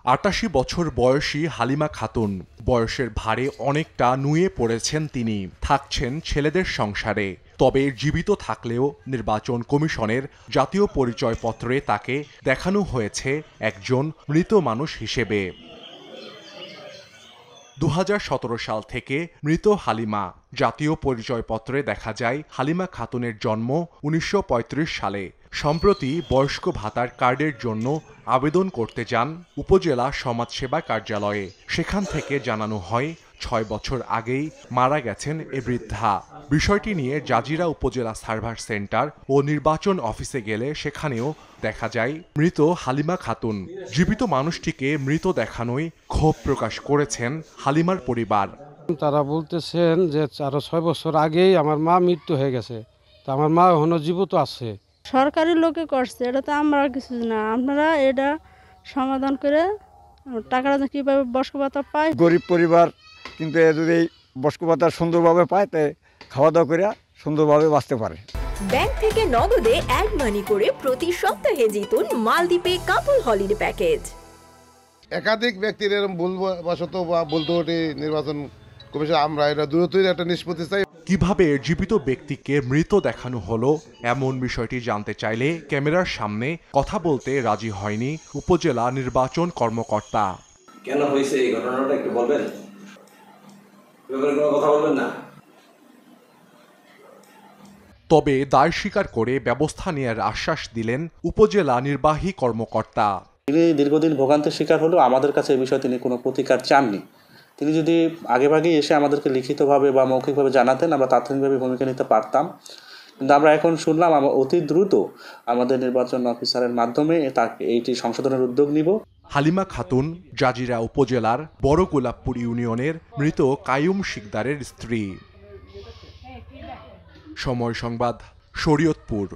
৮৮ বছর বয়সী হালিমা খাতুন। বয়সের ভারে অনেকটা নুয়ে পড়েছেন তিনি, থাকছেন ছেলেদের সংসারে। তবে জীবিত থাকলেও নির্বাচন কমিশনের জাতীয় পরিচয়পত্রে তাকে দেখানো হয়েছে একজন মৃত মানুষ হিসেবে। ২০১৭ সাল থেকে মৃত হালিমা। জাতীয় পরিচয়পত্রে দেখা যায় হালিমা খাতুনের জন্ম ১৯৩৫ সালে। সম্প্রতি বয়স্ক ভাতার কার্ডের জন্য আবেদন করতে যান উপজেলা সমাজসেবা কার্যালয়ে। সেখান থেকে জানানো হয় ৬ বছর আগেই মারা গেছেন এ বৃদ্ধা। বিষয়টি নিয়ে জাজিরা উপজেলা সার্ভার সেন্টার ও নির্বাচন অফিসে গেলে সেখানেও দেখা যায় মৃত হালিমা খাতুন। জীবিত মানুষটিকে মৃত দেখানোয় ক্ষোভ প্রকাশ করেছেন হালিমার পরিবার। তারা বলতেছেন যে আরো ৬ বছর আগেই আমার মা মৃত্যু হয়ে গেছে, তা আমার মা এখনো জীবিত আছে। সরকারি লোকে করছে, এটা তো আমরা কিছু না। আপনারা এটা সমাধান করে টাকাটা কীভাবে বয়স্ক ভাতা পায়। গরিব পরিবার, কিন্তু যদি বয়স্ক ভাতা সুন্দরভাবে পায় তাই খাওয়া দাওয়া করে সুন্দরভাবে বাঁচতে পারে। ব্যাংক থেকে নগদে অ্যাড মানি করে প্রতি সপ্তাহে জিতুন মালদ্বীপে কাপল হলিডে প্যাকেজ। একাধিক ব্যক্তির এরকম ভুলবশত বা ভুলত্রুটি নির্বাচন কমিশন, আমরা এটা দ্রুতই একটা নিষ্পত্তি চাই। কিভাবে জীবিত ব্যক্তিকে মৃত দেখানো হলো এমন বিষয়টি জানতে চাইলে ক্যামেরার সামনে কথা বলতে রাজি হয়নি উপজেলা নির্বাচন কর্মকর্তা। কেন হয়েছে এই ঘটনাটা একটু বলবেন? কথা বলবেন না। তবে দায় স্বীকার করে ব্যবস্থা নেওয়ার আশ্বাস দিলেন উপজেলা নির্বাহী কর্মকর্তা। তিনি দীর্ঘদিন ভোগান্তির শিকার হলেও আমাদের কাছে এই বিষয়ে তিনি কোনো প্রতিকার চাননি। তিনি যদি আগেভাগেই এসে আমাদেরকে লিখিতভাবে বা মৌখিকভাবে জানাতেন, আমরা তাৎক্ষণিকভাবে ভূমিকা নিতে পারতাম। কিন্তু আমরা এখন শুনলাম অতি দ্রুত আমাদের নির্বাচন অফিসারের মাধ্যমে এইটি সংশোধনের উদ্যোগ নিব। হালিমা খাতুন জাজিরা উপজেলার বড় গোলাপপুর ইউনিয়নের মৃত কাইয়ুম শিকদারের স্ত্রী। সময় সংবাদ, শরীয়তপুর।